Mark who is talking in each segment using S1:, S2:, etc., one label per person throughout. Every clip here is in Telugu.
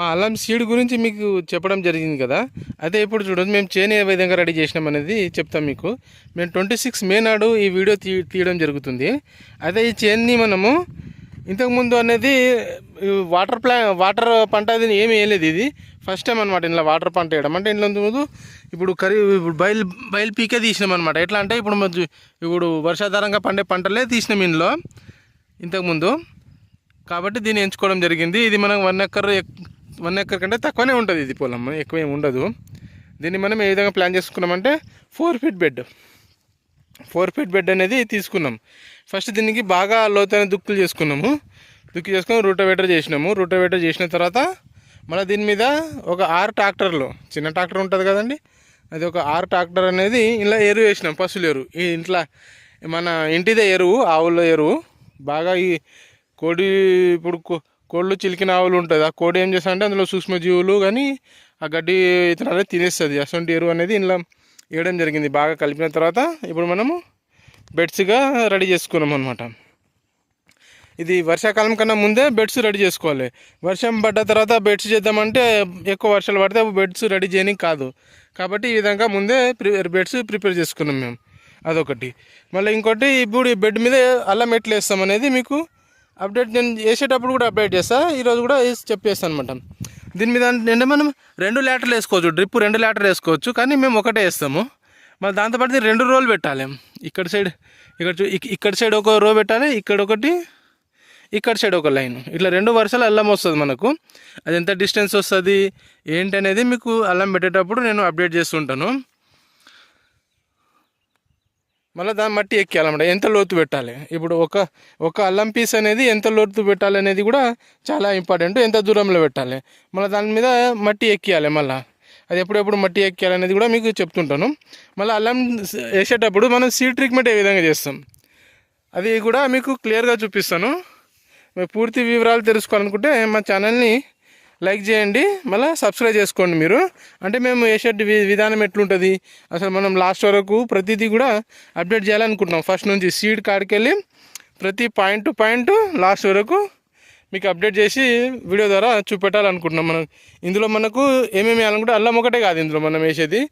S1: మా అల్లం సీడ్ గురించి మీకు చెప్పడం జరిగింది కదా. అయితే ఇప్పుడు చూడండి మేము చేను ఏ విధంగా రెడీ చేసినాం అనేది చెప్తాం మీకు. మేము 26 మే నాడు ఈ వీడియో తీయడం జరుగుతుంది. అయితే ఈ చేన్ని మనము ఇంతకుముందు అనేది వాటర్ పంట అది ఏమి వేయలేదు. ఇది ఫస్ట్ టైం అనమాట ఇంట్లో వాటర్ పంట వేయడం. అంటే ఇంట్లో ముందు ఇప్పుడు ఇప్పుడు బయలు పీకే తీసినాం అనమాట. ఎట్లా అంటే ఇప్పుడు వర్షాధారంగా పండే పంటలే తీసినాం ఇంట్లో ఇంతకుముందు. కాబట్టి దీన్ని ఎంచుకోవడం జరిగింది. ఇది మనం 1 ఎకర్ కంటే తక్కువనే ఉంటుంది. ఇది పొలం ఎక్కువ ఏమి ఉండదు. దీన్ని మనం ఏ విధంగా ప్లాన్ చేసుకున్నామంటే 4 ఫీట్ బెడ్ అనేది తీసుకున్నాం. ఫస్ట్ దీనికి బాగా లోతైన దుక్కులు చేసుకున్నాము. చేసుకొని రూటవేటర్ చేసిన తర్వాత మళ్ళీ దీని మీద ఒక 6 ట్రాక్టర్లు, చిన్న ట్రాక్టర్ ఉంటుంది కదండి, అది ఒక 6 ట్రాక్టర్ అనేది ఇలా ఎరువు వేసినాం. పశువుల ఎరువు, ఈ ఇంట్లో మన ఇంటిదే ఎరువు, ఆవుల ఎరువు. బాగా ఈ ఇప్పుడు కోళ్ళు చిలికిన ఆవులు ఉంటుంది. ఆ కోడి ఏం చేస్తా అంటే అందులో సూక్ష్మజీవులు కానీ ఆ గడ్డి ఇతనాలే తినేస్తుంది. అసొంటి ఎరువు అనేది ఇంట్లో వేయడం జరిగింది. బాగా కలిపిన తర్వాత ఇప్పుడు మనము బెడ్స్గా రెడీ చేసుకున్నాం అనమాట. ఇది వర్షాకాలం కన్నా ముందే బెడ్స్ రెడీ చేసుకోవాలి. వర్షం పడ్డ తర్వాత బెడ్స్ చేద్దామంటే ఎక్కువ వర్షాలు పడితే బెడ్స్ రెడీ చేయడానికి కాదు. కాబట్టి ఈ విధంగా ముందే బెడ్స్ ప్రిపేర్ చేసుకున్నాం మేము. అదొకటి. మళ్ళీ ఇంకోటి, ఇప్పుడు ఈ బెడ్ మీద అల్లం ఎట్లా వేస్తాం అనేది మీకు అప్డేట్ నేను వేసేటప్పుడు కూడా అప్డేట్ చేస్తాను. ఈరోజు కూడా చెప్పేస్తాను అనమాట. దీని మీద అంటే మనం 2 లీటర్లు వేసుకోవచ్చు, డ్రిప్ 2 లీటర్లు వేసుకోవచ్చు. కానీ మేము ఒకటే వేస్తాము. మళ్ళీ దాంతోపాటు 2 రోలు పెట్టాలి. ఇక్కడ సైడ్ ఒక రో పెట్టాలి, ఇక్కడ సైడ్ ఒక లైన్, ఇట్లా 2 వరుసలు అల్లం వస్తుంది మనకు. అది ఎంత డిస్టెన్స్ వస్తుంది ఏంటి అనేది మీకు అల్లం పెట్టేటప్పుడు నేను అప్డేట్ చేస్తుంటాను. మళ్ళీ దాని మట్టి ఎక్కియాలన్నమాట. ఎంత లోతు పెట్టాలి, ఇప్పుడు ఒక అల్లం పీస్ అనేది ఎంత లోతు పెట్టాలి అనేది కూడా చాలా ఇంపార్టెంట్. ఎంత దూరంలో పెట్టాలి, మళ్ళీ దాని మీద మట్టి ఎక్కియాలి. మళ్ళీ అది ఎప్పుడెప్పుడు మట్టి ఎక్కియాలి అనేది కూడా మీకు చెప్తుంటాను. మళ్ళీ అల్లం వేసేటప్పుడు మనం సీడ్ ట్రీట్మెంట్ ఏ విధంగా చేస్తాం అది కూడా మీకు క్లియర్గా చూపిస్తాను. పూర్తి వివరాలు తెలుసుకోవాలనుకుంటే మా ఛానల్ని లైక్ చేయండి, మళ్ళీ సబ్స్క్రైబ్ చేసుకోండి మీరు. అంటే మేము వేసే విధానం ఎట్లుంటుంది అసలు మనం లాస్ట్ వరకు ప్రతిదీ కూడా అప్డేట్ చేయాలనుకుంటున్నాం. ఫస్ట్ నుంచి సీడ్ కాడికి వెళ్ళి ప్రతి పాయింట్ టు పాయింట్ లాస్ట్ వరకు మీకు అప్డేట్ చేసి వీడియో ద్వారా చూపెట్టాలనుకుంటున్నాం. ఇందులో మనకు ఏమేమి వేయాలనుకుంటే అల్లం ఒకటే కాదు, ఇందులో మనం వేసేది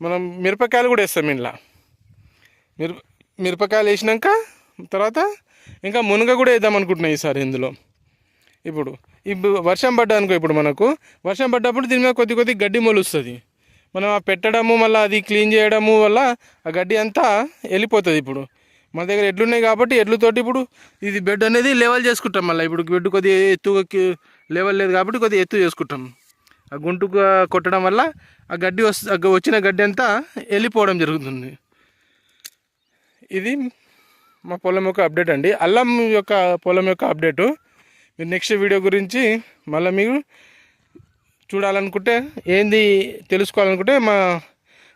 S1: మనం మిరపకాయలు కూడా వేస్తాం. ఇంట్లో మిరపకాయలు వేసినాక తర్వాత ఇంకా మునగ కూడా వేద్దాం అనుకుంటున్నాం ఈసారి ఇందులో. ఇప్పుడు వర్షం పడ్డా అనుకో, ఇప్పుడు మనకు వర్షం పడ్డప్పుడు దీని మీద కొద్ది గడ్డి మొలుస్తుంది. మనం ఆ పెట్టడము మళ్ళీ అది క్లీన్ చేయడము వల్ల ఆ గడ్డి అంతా వెళ్ళిపోతుంది. ఇప్పుడు మన దగ్గర ఎడ్లు ఉన్నాయి కాబట్టి ఎడ్లతోటి ఇప్పుడు ఇది బెడ్ అనేది లెవెల్ చేసుకుంటాం. మళ్ళీ ఇప్పుడు బెడ్ కొద్దిగా ఎత్తుగా లెవెల్ లేదు కాబట్టి కొద్దిగా ఎత్తు చేసుకుంటాం. ఆ గుంటుగా కొట్టడం వల్ల ఆ గడ్డి వచ్చిన గడ్డి అంతా వెళ్ళిపోవడం జరుగుతుంది. ఇది మా పొలం యొక్క అప్డేట్ అండి, అల్లం యొక్క పొలం యొక్క అప్డేటు. మీరు నెక్స్ట్ వీడియో గురించి మళ్ళీ మీరు చూడాలనుకుంటే ఏంది తెలుసుకోవాలనుకుంటే మా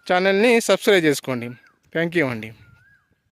S1: ఛానల్ని సబ్స్క్రైబ్ చేసుకోండి. థ్యాంక్ యూ అండి.